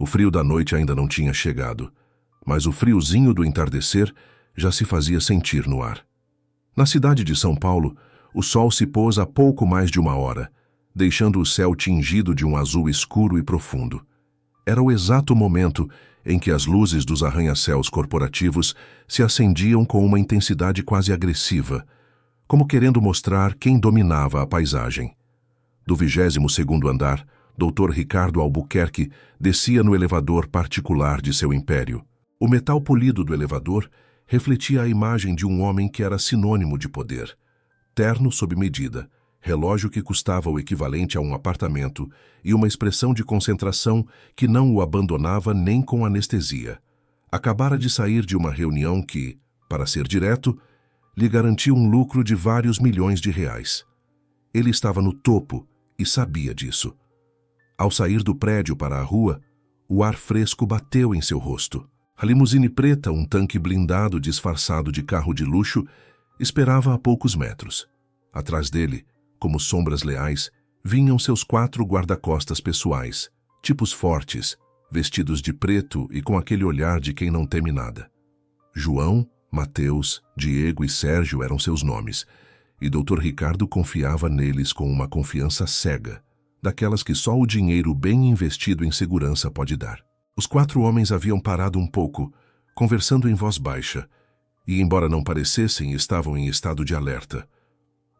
O frio da noite ainda não tinha chegado, mas o friozinho do entardecer já se fazia sentir no ar. Na cidade de São Paulo, o sol se pôs há pouco mais de uma hora, deixando o céu tingido de um azul escuro e profundo. Era o exato momento em que as luzes dos arranha-céus corporativos se acendiam com uma intensidade quase agressiva, como querendo mostrar quem dominava a paisagem. Do 22º andar, Dr. Ricardo Albuquerque descia no elevador particular de seu império. O metal polido do elevador refletia a imagem de um homem que era sinônimo de poder. Terno sob medida, relógio que custava o equivalente a um apartamento e uma expressão de concentração que não o abandonava nem com anestesia. Acabara de sair de uma reunião que, para ser direto, lhe garantia um lucro de vários milhões de reais. Ele estava no topo e sabia disso. Ao sair do prédio para a rua, o ar fresco bateu em seu rosto. A limusine preta, um tanque blindado disfarçado de carro de luxo, esperava a poucos metros. Atrás dele, como sombras leais, vinham seus 4 guarda-costas pessoais, tipos fortes, vestidos de preto e com aquele olhar de quem não teme nada. João, Mateus, Diego e Sérgio eram seus nomes, e Dr. Ricardo confiava neles com uma confiança cega, daquelas que só o dinheiro bem investido em segurança pode dar. Os 4 homens haviam parado um pouco, conversando em voz baixa, e, embora não parecessem, estavam em estado de alerta.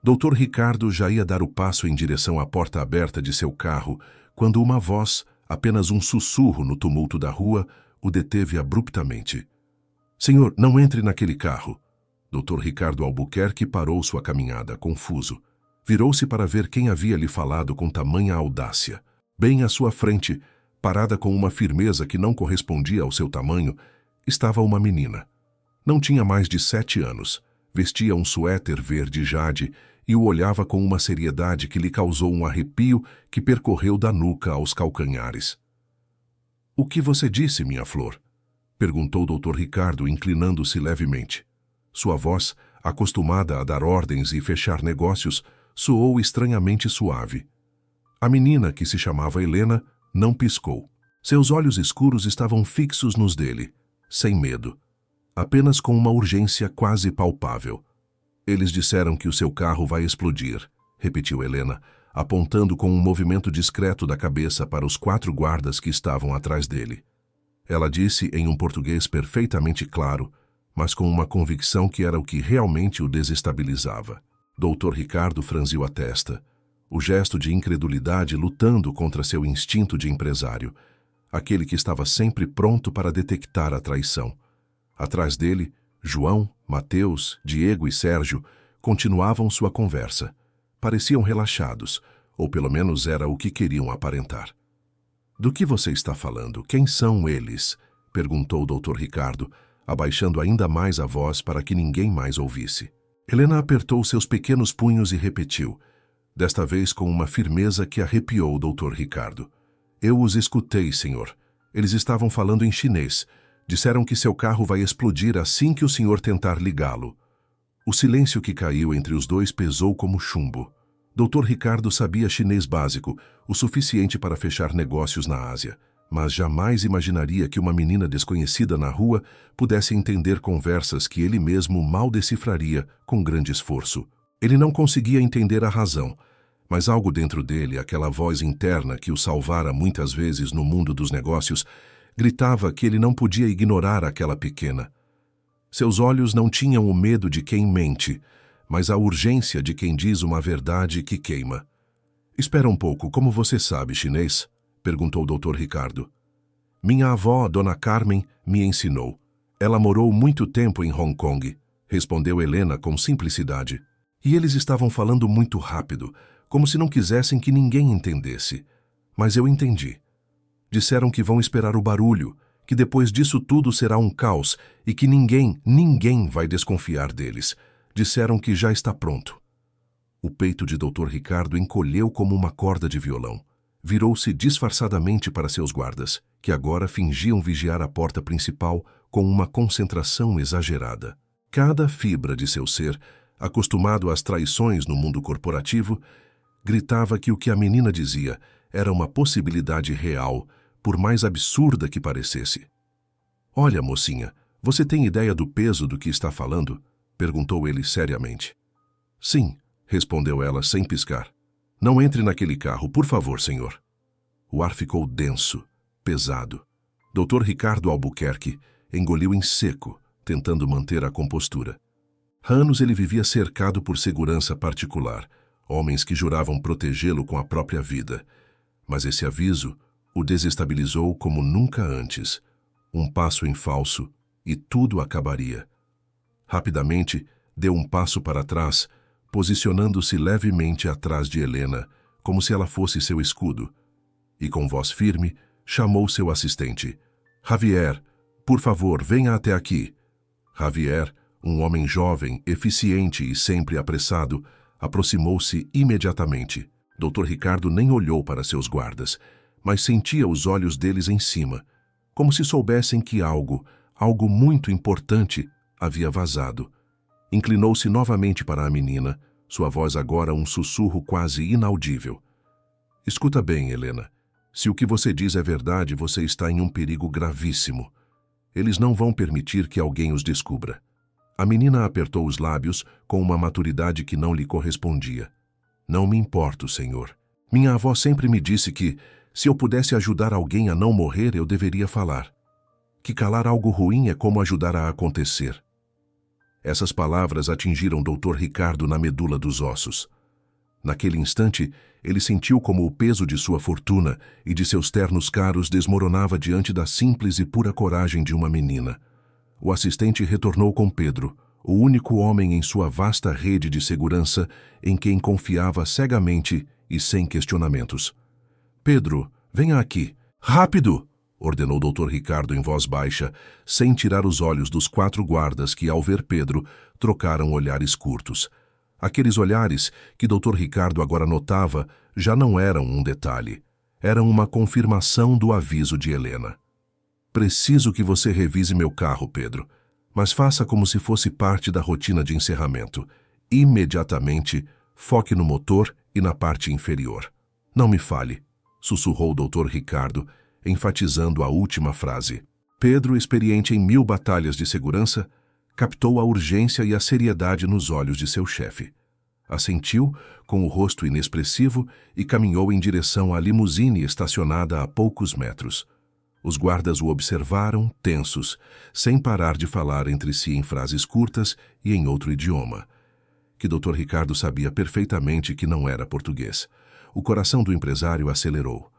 Dr. Ricardo já ia dar o passo em direção à porta aberta de seu carro, quando uma voz, apenas um sussurro no tumulto da rua, o deteve abruptamente. "Senhor, não entre naquele carro." Dr. Ricardo Albuquerque parou sua caminhada, confuso. Virou-se para ver quem havia lhe falado com tamanha audácia. Bem à sua frente, parada com uma firmeza que não correspondia ao seu tamanho, estava uma menina. Não tinha mais de 7 anos, vestia um suéter verde jade e o olhava com uma seriedade que lhe causou um arrepio que percorreu da nuca aos calcanhares. "O que você disse, minha flor?" perguntou Dr. Ricardo, inclinando-se levemente. Sua voz, acostumada a dar ordens e fechar negócios, soou estranhamente suave. A menina, que se chamava Helena, não piscou. Seus olhos escuros estavam fixos nos dele, sem medo, apenas com uma urgência quase palpável. "Eles disseram que o seu carro vai explodir", repetiu Helena, apontando com um movimento discreto da cabeça para os 4 guardas que estavam atrás dele. Ela disse em um português perfeitamente claro, mas com uma convicção que era o que realmente o desestabilizava. Dr. Ricardo franziu a testa, o gesto de incredulidade lutando contra seu instinto de empresário, aquele que estava sempre pronto para detectar a traição. Atrás dele, João, Mateus, Diego e Sérgio continuavam sua conversa. Pareciam relaxados, ou pelo menos era o que queriam aparentar. "Do que você está falando? Quem são eles?" perguntou Dr. Ricardo, abaixando ainda mais a voz para que ninguém mais ouvisse. Helena apertou seus pequenos punhos e repetiu, desta vez com uma firmeza que arrepiou o Dr. Ricardo. "Eu os escutei, senhor. Eles estavam falando em chinês. Disseram que seu carro vai explodir assim que o senhor tentar ligá-lo." O silêncio que caiu entre os dois pesou como chumbo. Dr. Ricardo sabia chinês básico, o suficiente para fechar negócios na Ásia, mas jamais imaginaria que uma menina desconhecida na rua pudesse entender conversas que ele mesmo mal decifraria com grande esforço. Ele não conseguia entender a razão, mas algo dentro dele, aquela voz interna que o salvara muitas vezes no mundo dos negócios, gritava que ele não podia ignorar aquela pequena. Seus olhos não tinham o medo de quem mente, mas a urgência de quem diz uma verdade que queima. "Espera um pouco, como você sabe chinês?" perguntou Dr. Ricardo. "Minha avó, Dona Carmen, me ensinou. Ela morou muito tempo em Hong Kong", respondeu Helena com simplicidade. E eles estavam falando muito rápido, como se não quisessem que ninguém entendesse. Mas eu entendi. Disseram que vão esperar o barulho, que depois disso tudo será um caos e que ninguém vai desconfiar deles. Disseram que já está pronto. O peito de Dr. Ricardo encolheu como uma corda de violão. Virou-se disfarçadamente para seus guardas, que agora fingiam vigiar a porta principal com uma concentração exagerada. Cada fibra de seu ser, acostumado às traições no mundo corporativo, gritava que o que a menina dizia era uma possibilidade real, por mais absurda que parecesse. Olha, mocinha, você tem ideia do peso do que está falando? Perguntou ele seriamente. Sim, respondeu ela sem piscar. Não entre naquele carro, por favor, senhor. O ar ficou denso, pesado. Dr. Ricardo Albuquerque engoliu em seco, tentando manter a compostura. Há anos ele vivia cercado por segurança particular, homens que juravam protegê-lo com a própria vida. Mas esse aviso o desestabilizou como nunca antes. Um passo em falso e tudo acabaria. Rapidamente, deu um passo para trás, posicionando-se levemente atrás de Helena, como se ela fosse seu escudo. E com voz firme, chamou seu assistente. Javier, por favor, venha até aqui. Javier, um homem jovem, eficiente e sempre apressado, aproximou-se imediatamente. Dr. Ricardo nem olhou para seus guardas, mas sentia os olhos deles em cima, como se soubessem que algo muito importante, havia vazado. Inclinou-se novamente para a menina, sua voz agora um sussurro quase inaudível. Escuta bem, Helena. Se o que você diz é verdade, você está em um perigo gravíssimo. Eles não vão permitir que alguém os descubra. A menina apertou os lábios com uma maturidade que não lhe correspondia. Não me importo, senhor. Minha avó sempre me disse que, se eu pudesse ajudar alguém a não morrer, eu deveria falar. Que calar algo ruim é como ajudar a acontecer. Essas palavras atingiram Dr. Ricardo na medula dos ossos. Naquele instante, ele sentiu como o peso de sua fortuna e de seus ternos caros desmoronava diante da simples e pura coragem de uma menina. O assistente retornou com Pedro, o único homem em sua vasta rede de segurança em quem confiava cegamente e sem questionamentos. Pedro, venha aqui. Rápido! Ordenou Dr. Ricardo em voz baixa, sem tirar os olhos dos 4 guardas que, ao ver Pedro, trocaram olhares curtos. Aqueles olhares que Dr. Ricardo agora notava já não eram um detalhe. Eram uma confirmação do aviso de Helena. Preciso que você revise meu carro, Pedro, mas faça como se fosse parte da rotina de encerramento. Imediatamente, foque no motor e na parte inferior. Não me fale, sussurrou o Dr. Ricardo, enfatizando a última frase. Pedro, experiente em 1000 batalhas de segurança, captou a urgência e a seriedade nos olhos de seu chefe. Assentiu, com o rosto inexpressivo, e caminhou em direção à limusine estacionada a poucos metros. Os guardas o observaram, tensos, sem parar de falar entre si em frases curtas e em outro idioma, que Dr. Ricardo sabia perfeitamente que não era português. O coração do empresário acelerou.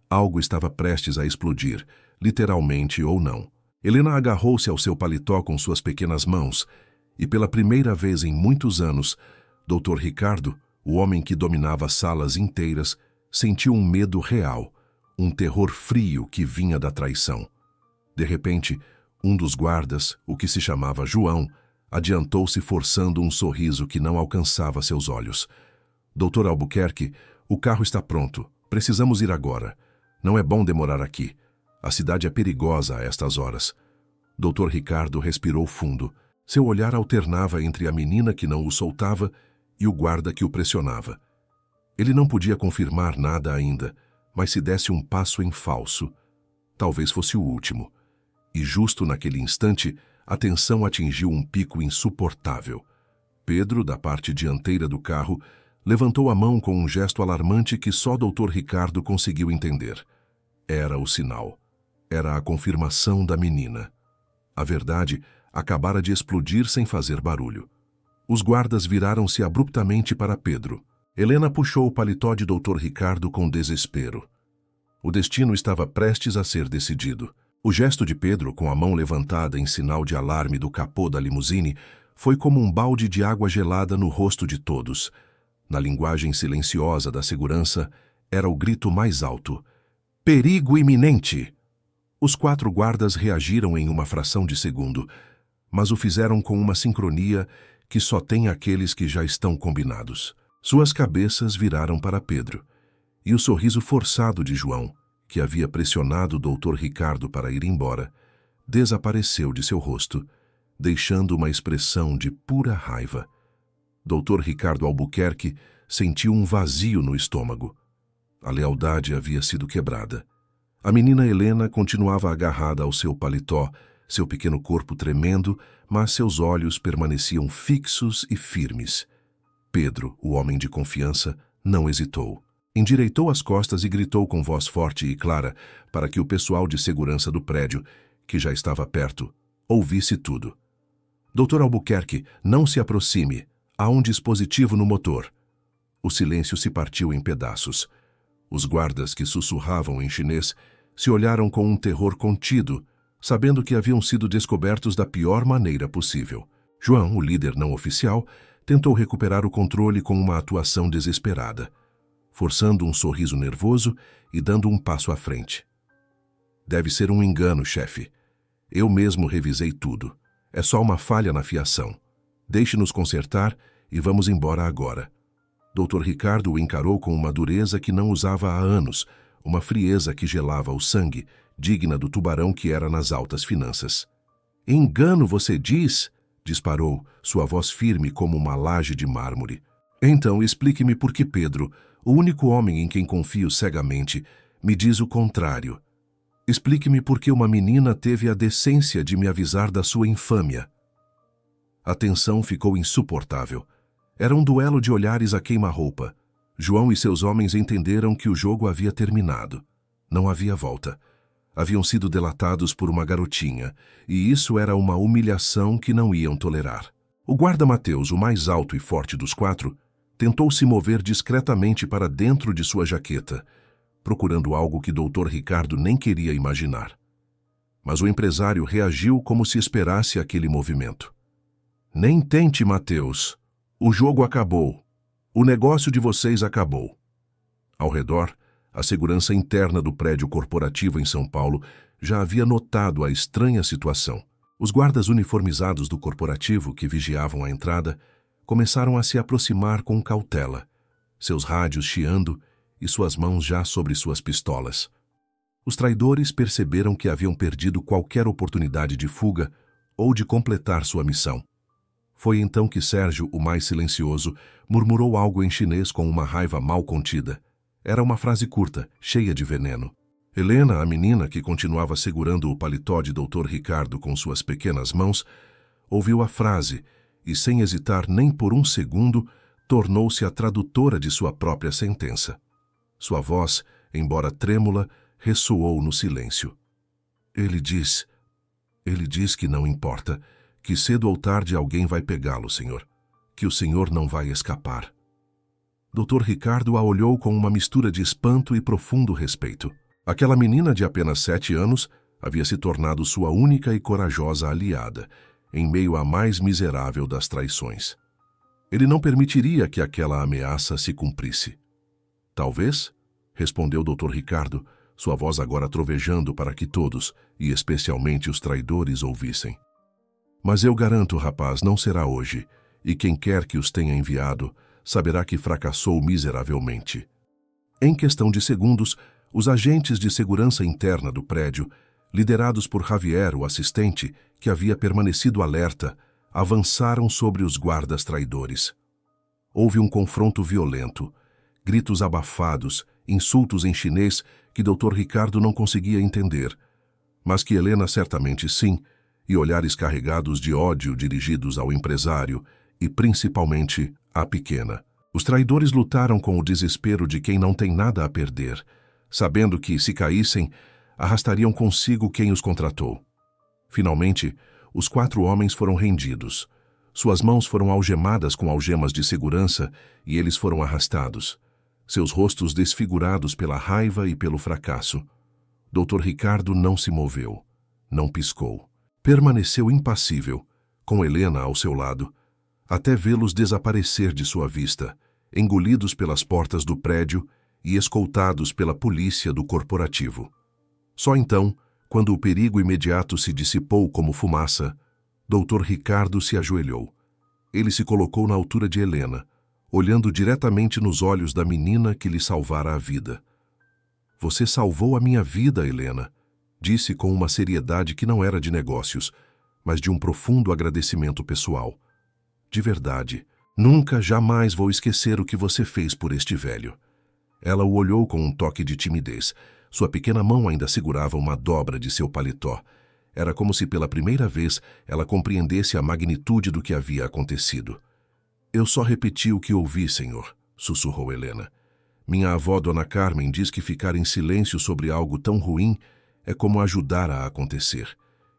Algo estava prestes a explodir, literalmente ou não. Helena agarrou-se ao seu paletó com suas pequenas mãos e, pela primeira vez em muitos anos, Dr. Ricardo, o homem que dominava salas inteiras, sentiu um medo real, um terror frio que vinha da traição. De repente, um dos guardas, o que se chamava João, adiantou-se forçando um sorriso que não alcançava seus olhos. Dr. Albuquerque, o carro está pronto. Precisamos ir agora. Não é bom demorar aqui. A cidade é perigosa a estas horas. Dr. Ricardo respirou fundo. Seu olhar alternava entre a menina que não o soltava e o guarda que o pressionava. Ele não podia confirmar nada ainda, mas se desse um passo em falso, talvez fosse o último. E justo naquele instante, a tensão atingiu um pico insuportável. Pedro, da parte dianteira do carro, levantou a mão com um gesto alarmante que só Dr. Ricardo conseguiu entender. Era o sinal. Era a confirmação da menina. A verdade acabara de explodir sem fazer barulho. Os guardas viraram-se abruptamente para Pedro. Helena puxou o paletó de Dr. Ricardo com desespero. O destino estava prestes a ser decidido. O gesto de Pedro, com a mão levantada em sinal de alarme do capô da limusine, foi como um balde de água gelada no rosto de todos. Na linguagem silenciosa da segurança, era o grito mais alto. Perigo iminente! Os 4 guardas reagiram em uma fração de segundo, mas o fizeram com uma sincronia que só tem aqueles que já estão combinados. Suas cabeças viraram para Pedro, e o sorriso forçado de João, que havia pressionado o Dr. Ricardo para ir embora, desapareceu de seu rosto, deixando uma expressão de pura raiva. Dr. Ricardo Albuquerque sentiu um vazio no estômago. A lealdade havia sido quebrada. A menina Helena continuava agarrada ao seu paletó, seu pequeno corpo tremendo, mas seus olhos permaneciam fixos e firmes. Pedro, o homem de confiança, não hesitou. Endireitou as costas e gritou com voz forte e clara para que o pessoal de segurança do prédio, que já estava perto, ouvisse tudo. Dr. Albuquerque, não se aproxime. Há um dispositivo no motor. O silêncio se partiu em pedaços. Os guardas que sussurravam em chinês se olharam com um terror contido, sabendo que haviam sido descobertos da pior maneira possível. João, o líder não oficial, tentou recuperar o controle com uma atuação desesperada, forçando um sorriso nervoso e dando um passo à frente. Deve ser um engano, chefe. Eu mesmo revisei tudo. É só uma falha na fiação. Deixe-nos consertar e vamos embora agora. Dr. Ricardo o encarou com uma dureza que não usava há anos, uma frieza que gelava o sangue, digna do tubarão que era nas altas finanças. Engano, você diz? Disparou, sua voz firme como uma laje de mármore. Então, explique-me por que Pedro, o único homem em quem confio cegamente, me diz o contrário. Explique-me por que uma menina teve a decência de me avisar da sua infâmia. A tensão ficou insuportável. Era um duelo de olhares a queima-roupa. João e seus homens entenderam que o jogo havia terminado. Não havia volta. Haviam sido delatados por uma garotinha, e isso era uma humilhação que não iam tolerar. O guarda Mateus, o mais alto e forte dos quatro, tentou se mover discretamente para dentro de sua jaqueta, procurando algo que Dr. Ricardo nem queria imaginar. Mas o empresário reagiu como se esperasse aquele movimento. Nem tente, Mateus. O jogo acabou. O negócio de vocês acabou. Ao redor, a segurança interna do prédio corporativo em São Paulo já havia notado a estranha situação. Os guardas uniformizados do corporativo que vigiavam a entrada começaram a se aproximar com cautela, seus rádios chiando e suas mãos já sobre suas pistolas. Os traidores perceberam que haviam perdido qualquer oportunidade de fuga ou de completar sua missão. Foi então que Sérgio, o mais silencioso, murmurou algo em chinês com uma raiva mal contida. Era uma frase curta, cheia de veneno. Helena, a menina que continuava segurando o paletó de Dr. Ricardo com suas pequenas mãos, ouviu a frase e, sem hesitar nem por um segundo, tornou-se a tradutora de sua própria sentença. Sua voz, embora trêmula, ressoou no silêncio. Ele diz que não importa, que cedo ou tarde alguém vai pegá-lo, senhor, que o senhor não vai escapar. Dr. Ricardo a olhou com uma mistura de espanto e profundo respeito. Aquela menina de apenas 7 anos havia se tornado sua única e corajosa aliada, em meio à mais miserável das traições. Ele não permitiria que aquela ameaça se cumprisse. Talvez, respondeu Dr. Ricardo, sua voz agora trovejando para que todos, e especialmente os traidores, ouvissem. Mas eu garanto, rapaz, não será hoje, e quem quer que os tenha enviado saberá que fracassou miseravelmente. Em questão de segundos, os agentes de segurança interna do prédio, liderados por Javier, o assistente, que havia permanecido alerta, avançaram sobre os guardas traidores. Houve um confronto violento, gritos abafados, insultos em chinês que Dr. Ricardo não conseguia entender, mas que Helena certamente sim, e olhares carregados de ódio dirigidos ao empresário e, principalmente, à pequena. Os traidores lutaram com o desespero de quem não tem nada a perder, sabendo que, se caíssem, arrastariam consigo quem os contratou. Finalmente, os 4 homens foram rendidos. Suas mãos foram algemadas com algemas de segurança e eles foram arrastados, seus rostos desfigurados pela raiva e pelo fracasso. Dr. Ricardo não se moveu, não piscou. Permaneceu impassível, com Helena ao seu lado, até vê-los desaparecer de sua vista, engolidos pelas portas do prédio e escoltados pela polícia do corporativo. Só então, quando o perigo imediato se dissipou como fumaça, Dr. Ricardo se ajoelhou. Ele se colocou na altura de Helena, olhando diretamente nos olhos da menina que lhe salvara a vida. Você salvou a minha vida, Helena, disse com uma seriedade que não era de negócios, mas de um profundo agradecimento pessoal. De verdade, nunca, jamais vou esquecer o que você fez por este velho. Ela o olhou com um toque de timidez. Sua pequena mão ainda segurava uma dobra de seu paletó. Era como se pela primeira vez ela compreendesse a magnitude do que havia acontecido. Eu só repeti o que ouvi, senhor, sussurrou Helena. Minha avó, Dona Carmen, diz que ficar em silêncio sobre algo tão ruim é como ajudar a acontecer.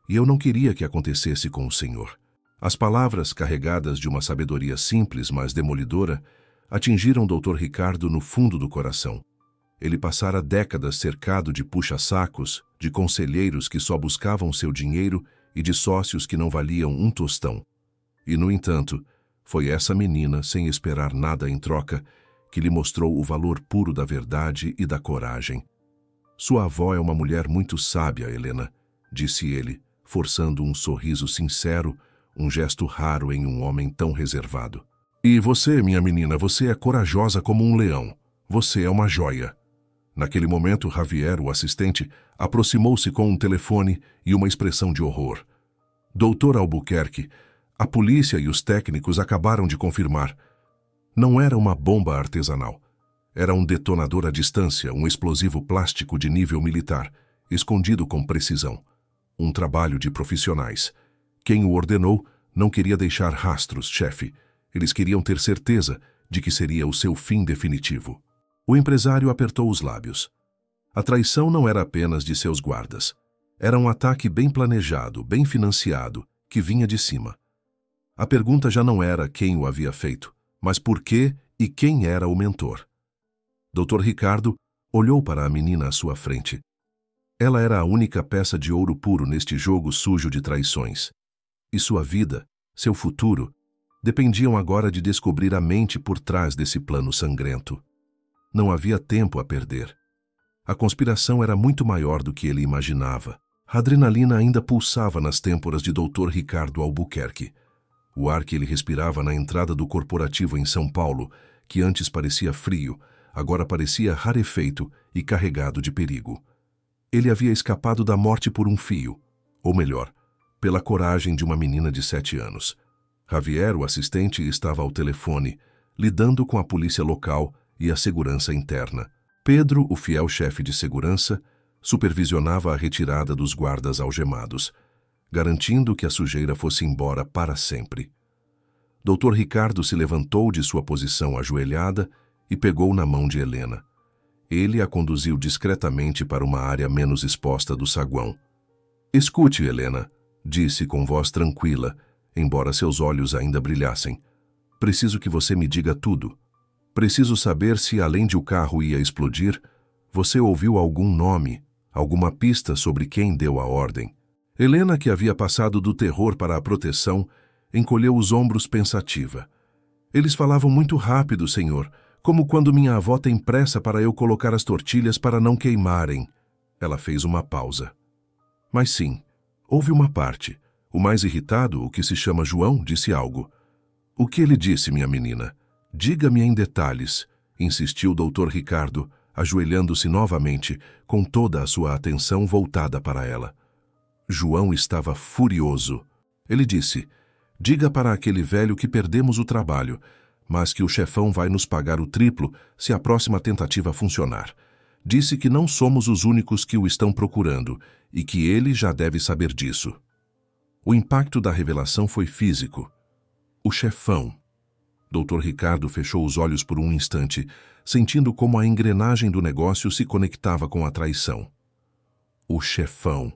E eu não queria que acontecesse com o senhor. As palavras, carregadas de uma sabedoria simples, mas demolidora, atingiram Dr. Ricardo no fundo do coração. Ele passara décadas cercado de puxa-sacos, de conselheiros que só buscavam seu dinheiro e de sócios que não valiam um tostão. E, no entanto, foi essa menina, sem esperar nada em troca, que lhe mostrou o valor puro da verdade e da coragem. Sua avó é uma mulher muito sábia, Helena, disse ele, forçando um sorriso sincero, um gesto raro em um homem tão reservado. E você, minha menina, você é corajosa como um leão. Você é uma joia. Naquele momento, Javier, o assistente, aproximou-se com um telefone e uma expressão de horror. Doutor Albuquerque, a polícia e os técnicos acabaram de confirmar. Não era uma bomba artesanal. Era um detonador à distância, um explosivo plástico de nível militar, escondido com precisão. Um trabalho de profissionais. Quem o ordenou não queria deixar rastros, chefe. Eles queriam ter certeza de que seria o seu fim definitivo. O empresário apertou os lábios. A traição não era apenas de seus guardas. Era um ataque bem planejado, bem financiado, que vinha de cima. A pergunta já não era quem o havia feito, mas por quê e quem era o mentor. Dr. Ricardo olhou para a menina à sua frente. Ela era a única peça de ouro puro neste jogo sujo de traições. E sua vida, seu futuro, dependiam agora de descobrir a mente por trás desse plano sangrento. Não havia tempo a perder. A conspiração era muito maior do que ele imaginava. A adrenalina ainda pulsava nas têmporas de Dr. Ricardo Albuquerque. O ar que ele respirava na entrada do corporativo em São Paulo, que antes parecia frio, agora parecia rarefeito e carregado de perigo. Ele havia escapado da morte por um fio, ou melhor, pela coragem de uma menina de 7 anos. Javier, o assistente, estava ao telefone, lidando com a polícia local e a segurança interna. Pedro, o fiel chefe de segurança, supervisionava a retirada dos guardas algemados, garantindo que a sujeira fosse embora para sempre. Dr. Ricardo se levantou de sua posição ajoelhada e pegou na mão de Helena. Ele a conduziu discretamente para uma área menos exposta do saguão. Escute, Helena, disse com voz tranquila, embora seus olhos ainda brilhassem. Preciso que você me diga tudo. Preciso saber se, além de o carro ia explodir, você ouviu algum nome, alguma pista sobre quem deu a ordem. Helena, que havia passado do terror para a proteção, encolheu os ombros pensativa. Eles falavam muito rápido, senhor, como quando minha avó tem pressa para eu colocar as tortilhas para não queimarem. Ela fez uma pausa. Mas sim, houve uma parte. O mais irritado, o que se chama João, disse algo. O que ele disse, minha menina? Diga-me em detalhes, insistiu Dr. Ricardo, ajoelhando-se novamente, com toda a sua atenção voltada para ela. João estava furioso. Ele disse, diga para aquele velho que perdemos o trabalho, mas que o chefão vai nos pagar o triplo se a próxima tentativa funcionar. Disse que não somos os únicos que o estão procurando e que ele já deve saber disso. O impacto da revelação foi físico. O chefão. Dr. Ricardo fechou os olhos por um instante, sentindo como a engrenagem do negócio se conectava com a traição. O chefão.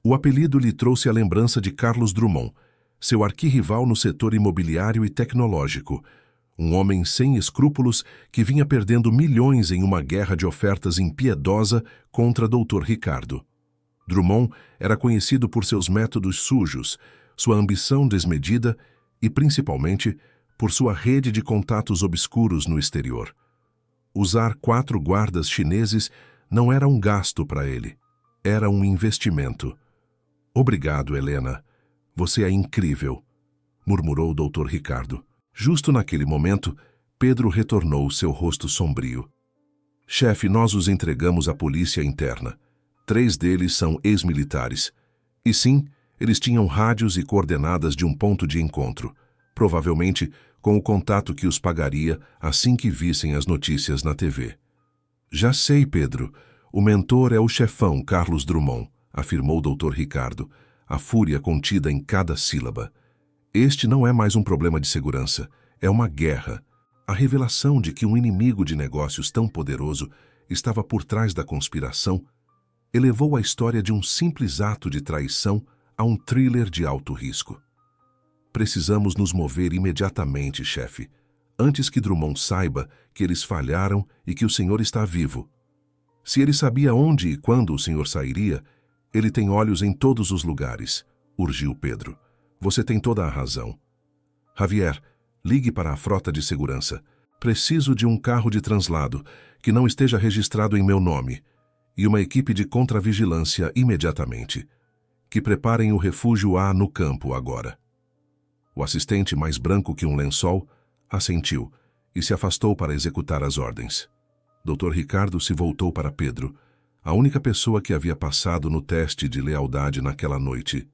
O apelido lhe trouxe a lembrança de Carlos Drummond, seu arquirrival no setor imobiliário e tecnológico, um homem sem escrúpulos que vinha perdendo milhões em uma guerra de ofertas impiedosa contra Dr. Ricardo. Drummond era conhecido por seus métodos sujos, sua ambição desmedida e, principalmente, por sua rede de contatos obscuros no exterior. Usar 4 guardas chineses não era um gasto para ele, era um investimento. Obrigado, Helena. Você é incrível, murmurou o Dr. Ricardo. Justo naquele momento, Pedro retornou, seu rosto sombrio. Chefe, nós os entregamos à polícia interna. 3 deles são ex-militares. E sim, eles tinham rádios e coordenadas de um ponto de encontro, provavelmente com o contato que os pagaria assim que vissem as notícias na TV. Já sei, Pedro. O mentor é o chefão Carlos Drummond, afirmou Dr. Ricardo, a fúria contida em cada sílaba. Este não é mais um problema de segurança, é uma guerra. A revelação de que um inimigo de negócios tão poderoso estava por trás da conspiração elevou a história de um simples ato de traição a um thriller de alto risco. Precisamos nos mover imediatamente, chefe, antes que Drummond saiba que eles falharam e que o senhor está vivo. Se ele sabia onde e quando o senhor sairia, ele tem olhos em todos os lugares, urgiu Pedro. Você tem toda a razão. Javier, ligue para a frota de segurança. Preciso de um carro de translado que não esteja registrado em meu nome e uma equipe de contravigilância imediatamente. Que preparem o refúgio A no campo agora. O assistente, mais branco que um lençol, assentiu e se afastou para executar as ordens. Dr. Ricardo se voltou para Pedro, a única pessoa que havia passado no teste de lealdade naquela noite.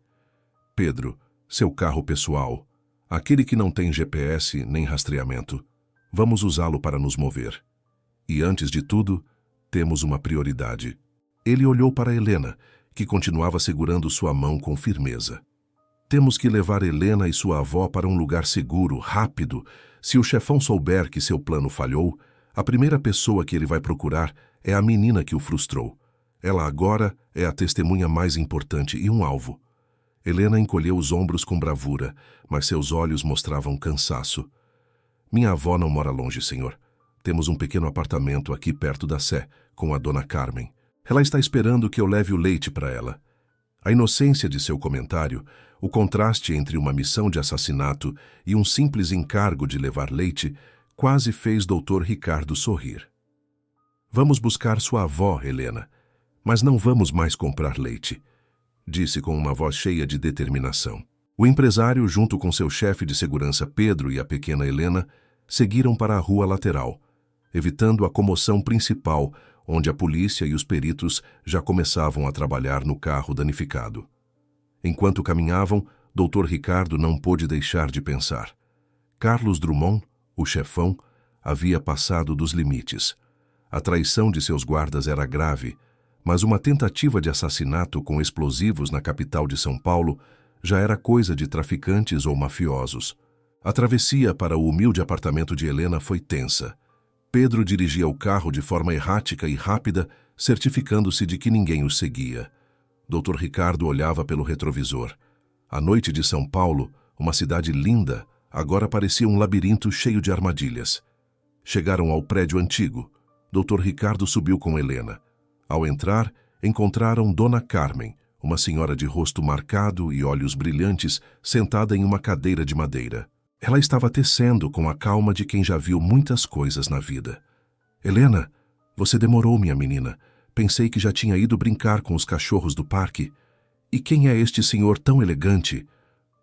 Pedro, seu carro pessoal, aquele que não tem GPS nem rastreamento. Vamos usá-lo para nos mover. E antes de tudo, temos uma prioridade. Ele olhou para Helena, que continuava segurando sua mão com firmeza. Temos que levar Helena e sua avó para um lugar seguro, rápido. Se o chefão souber que seu plano falhou, a primeira pessoa que ele vai procurar é a menina que o frustrou. Ela agora é a testemunha mais importante e um alvo. Helena encolheu os ombros com bravura, mas seus olhos mostravam cansaço. Minha avó não mora longe, senhor. Temos um pequeno apartamento aqui perto da Sé, com a dona Carmen. Ela está esperando que eu leve o leite para ela. A inocência de seu comentário, o contraste entre uma missão de assassinato e um simples encargo de levar leite, quase fez Dr. Ricardo sorrir. Vamos buscar sua avó, Helena, mas não vamos mais comprar leite, disse com uma voz cheia de determinação. O empresário, junto com seu chefe de segurança Pedro e a pequena Helena, seguiram para a rua lateral, evitando a comoção principal, onde a polícia e os peritos já começavam a trabalhar no carro danificado. Enquanto caminhavam, Dr. Ricardo não pôde deixar de pensar. Carlos Drummond, o chefão, havia passado dos limites. A traição de seus guardas era grave, mas uma tentativa de assassinato com explosivos na capital de São Paulo já era coisa de traficantes ou mafiosos. A travessia para o humilde apartamento de Helena foi tensa. Pedro dirigia o carro de forma errática e rápida, certificando-se de que ninguém o seguia. Dr. Ricardo olhava pelo retrovisor. A noite de São Paulo, uma cidade linda, agora parecia um labirinto cheio de armadilhas. Chegaram ao prédio antigo. Dr. Ricardo subiu com Helena. Ao entrar, encontraram Dona Carmen, uma senhora de rosto marcado e olhos brilhantes, sentada em uma cadeira de madeira. Ela estava tecendo com a calma de quem já viu muitas coisas na vida. Helena, você demorou, minha menina. Pensei que já tinha ido brincar com os cachorros do parque. E quem é este senhor tão elegante?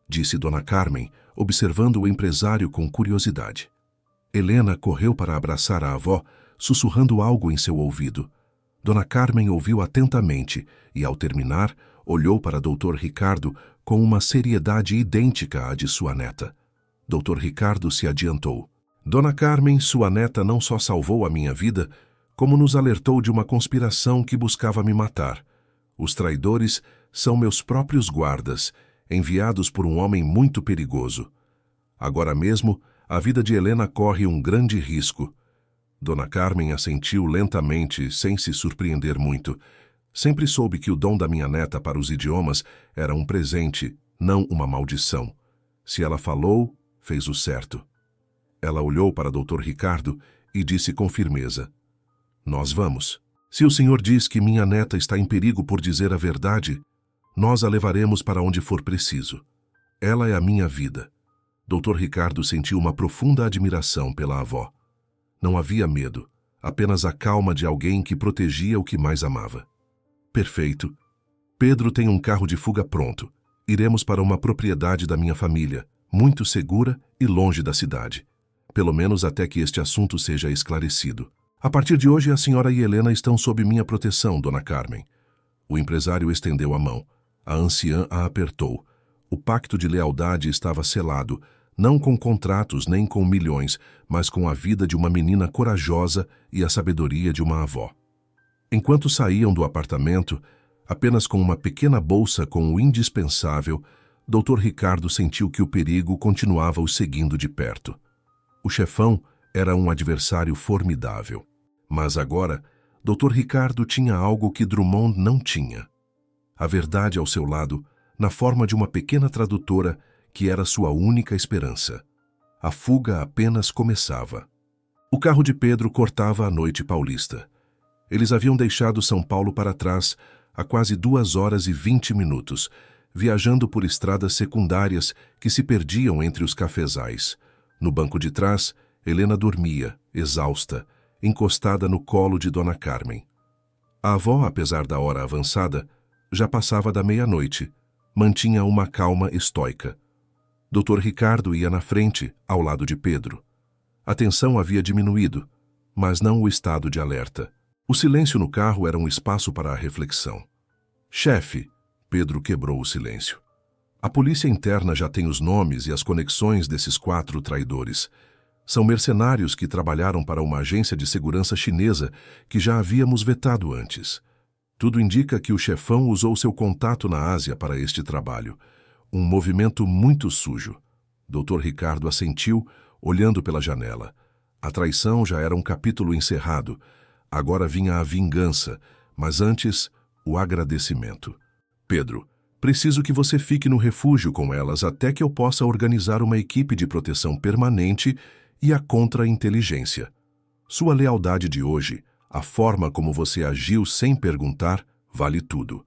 Disse Dona Carmen, observando o empresário com curiosidade. Helena correu para abraçar a avó, sussurrando algo em seu ouvido. Dona Carmen ouviu atentamente e, ao terminar, olhou para Dr. Ricardo com uma seriedade idêntica à de sua neta. Dr. Ricardo se adiantou. Dona Carmen, sua neta, não só salvou a minha vida, como nos alertou de uma conspiração que buscava me matar. Os traidores são meus próprios guardas, enviados por um homem muito perigoso. Agora mesmo, a vida de Helena corre um grande risco. Dona Carmen assentiu lentamente, sem se surpreender muito. Sempre soube que o dom da minha neta para os idiomas era um presente, não uma maldição. Se ela falou, fez o certo. Ela olhou para Dr. Ricardo e disse com firmeza: Nós vamos. Se o senhor diz que minha neta está em perigo por dizer a verdade, nós a levaremos para onde for preciso. Ela é a minha vida. Dr. Ricardo sentiu uma profunda admiração pela avó. Não havia medo, apenas a calma de alguém que protegia o que mais amava. Perfeito. Pedro tem um carro de fuga pronto. Iremos para uma propriedade da minha família, muito segura e longe da cidade. Pelo menos até que este assunto seja esclarecido. A partir de hoje, a senhora e Helena estão sob minha proteção, Dona Carmen. O empresário estendeu a mão. A anciã a apertou. O pacto de lealdade estava selado, não com contratos nem com milhões, mas com a vida de uma menina corajosa e a sabedoria de uma avó. Enquanto saíam do apartamento, apenas com uma pequena bolsa com o indispensável, Dr. Ricardo sentiu que o perigo continuava o seguindo de perto. O chefão era um adversário formidável. Mas agora, Dr. Ricardo tinha algo que Drummond não tinha. A verdade ao seu lado, na forma de uma pequena tradutora que era sua única esperança. A fuga apenas começava. O carro de Pedro cortava a noite paulista. Eles haviam deixado São Paulo para trás há quase 2 horas e 20 minutos, viajando por estradas secundárias que se perdiam entre os cafezais. No banco de trás, Helena dormia, exausta, encostada no colo de Dona Carmen. A avó, apesar da hora avançada, já passava da meia-noite, mantinha uma calma estoica. Dr. Ricardo ia na frente, ao lado de Pedro. A tensão havia diminuído, mas não o estado de alerta. O silêncio no carro era um espaço para a reflexão. Chefe, Pedro quebrou o silêncio. A polícia interna já tem os nomes e as conexões desses 4 traidores. São mercenários que trabalharam para uma agência de segurança chinesa que já havíamos vetado antes. Tudo indica que o chefão usou seu contato na Ásia para este trabalho. Um movimento muito sujo. Dr. Ricardo assentiu, olhando pela janela. A traição já era um capítulo encerrado. Agora vinha a vingança, mas antes, o agradecimento. Pedro, preciso que você fique no refúgio com elas até que eu possa organizar uma equipe de proteção permanente e a contra-inteligência. Sua lealdade de hoje, a forma como você agiu sem perguntar, vale tudo.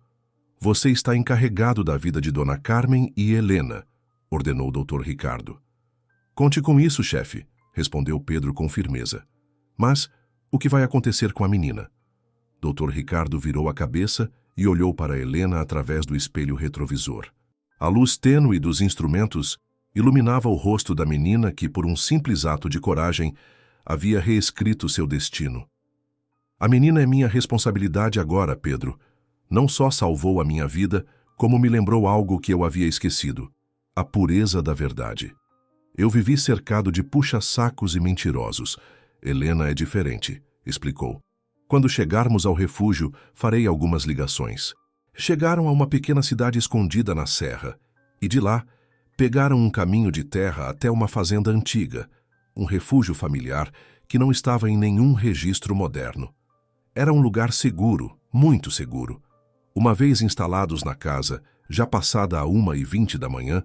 Você está encarregado da vida de Dona Carmen e Helena, ordenou o Dr. Ricardo. Conte com isso, chefe, respondeu Pedro com firmeza. Mas o que vai acontecer com a menina? Dr. Ricardo virou a cabeça e olhou para Helena através do espelho retrovisor. A luz tênue dos instrumentos iluminava o rosto da menina que, por um simples ato de coragem, havia reescrito seu destino. A menina é minha responsabilidade agora, Pedro. Não só salvou a minha vida, como me lembrou algo que eu havia esquecido: a pureza da verdade. Eu vivi cercado de puxa-sacos e mentirosos. Helena é diferente, explicou. Quando chegarmos ao refúgio, farei algumas ligações. Chegaram a uma pequena cidade escondida na serra, e de lá, pegaram um caminho de terra até uma fazenda antiga, um refúgio familiar que não estava em nenhum registro moderno. Era um lugar seguro, muito seguro. Uma vez instalados na casa, já passada a 1h20 da manhã,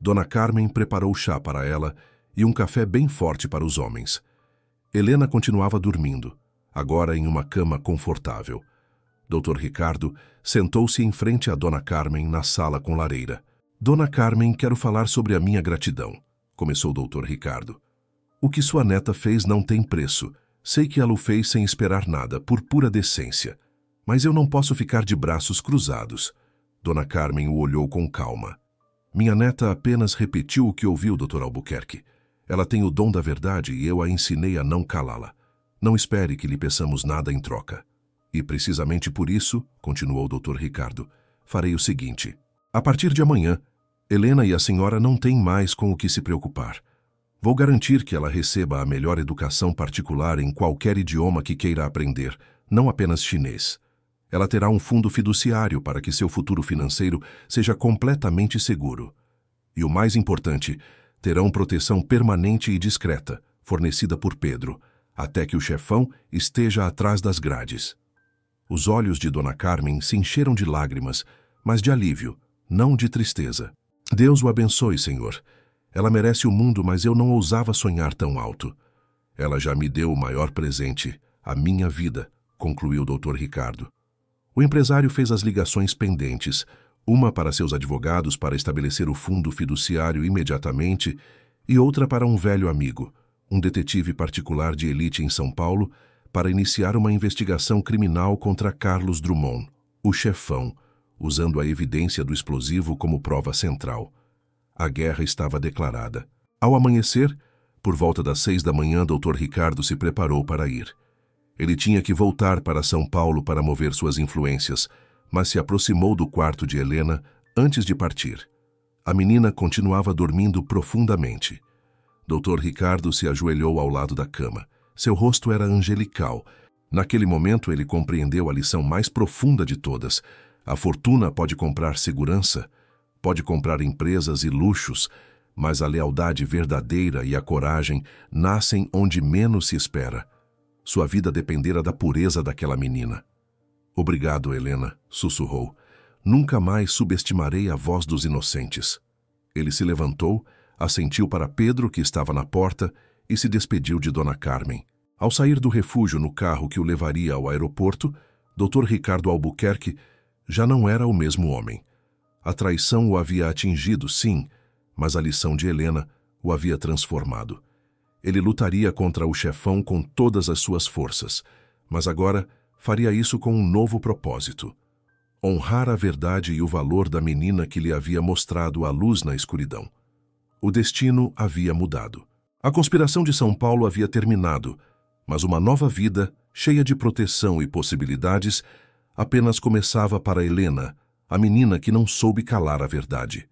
Dona Carmen preparou chá para ela e um café bem forte para os homens. Helena continuava dormindo, agora em uma cama confortável. Dr. Ricardo sentou-se em frente a Dona Carmen na sala com lareira. Dona Carmen, quero falar sobre a minha gratidão, começou o Dr. Ricardo. O que sua neta fez não tem preço. Sei que ela o fez sem esperar nada, por pura decência. Mas eu não posso ficar de braços cruzados. Dona Carmen o olhou com calma. Minha neta apenas repetiu o que ouviu, Dr. Albuquerque. Ela tem o dom da verdade e eu a ensinei a não calá-la. Não espere que lhe peçamos nada em troca. E precisamente por isso, continuou o Dr. Ricardo, farei o seguinte. A partir de amanhã, Helena e a senhora não têm mais com o que se preocupar. Vou garantir que ela receba a melhor educação particular em qualquer idioma que queira aprender, não apenas chinês. Ela terá um fundo fiduciário para que seu futuro financeiro seja completamente seguro. E o mais importante, terão proteção permanente e discreta, fornecida por Pedro, até que o chefão esteja atrás das grades. Os olhos de Dona Carmen se encheram de lágrimas, mas de alívio, não de tristeza. Deus o abençoe, Senhor. Ela merece o mundo, mas eu não ousava sonhar tão alto. Ela já me deu o maior presente, a minha vida, concluiu o Dr. Ricardo. O empresário fez as ligações pendentes, uma para seus advogados para estabelecer o fundo fiduciário imediatamente e outra para um velho amigo, um detetive particular de elite em São Paulo, para iniciar uma investigação criminal contra Carlos Drummond, o chefão, usando a evidência do explosivo como prova central. A guerra estava declarada. Ao amanhecer, por volta das 6 da manhã, Dr. Ricardo se preparou para ir. Ele tinha que voltar para São Paulo para mover suas influências, mas se aproximou do quarto de Helena antes de partir. A menina continuava dormindo profundamente. Dr. Ricardo se ajoelhou ao lado da cama. Seu rosto era angelical, Naquele momento, ele compreendeu a lição mais profunda de todas. A fortuna pode comprar segurança, pode comprar empresas e luxos, mas a lealdade verdadeira e a coragem nascem onde menos se espera. Sua vida dependera da pureza daquela menina. Obrigado, Helena, sussurrou. Nunca mais subestimarei a voz dos inocentes. Ele se levantou, assentiu para Pedro, que estava na porta, e se despediu de Dona Carmen. Ao sair do refúgio no carro que o levaria ao aeroporto, Dr. Ricardo Albuquerque já não era o mesmo homem. A traição o havia atingido, sim, mas a lição de Helena o havia transformado. Ele lutaria contra o chefão com todas as suas forças, mas agora faria isso com um novo propósito: honrar a verdade e o valor da menina que lhe havia mostrado a luz na escuridão. O destino havia mudado. A conspiração de São Paulo havia terminado, mas uma nova vida, cheia de proteção e possibilidades, apenas começava para Helena, a menina que não soube calar a verdade.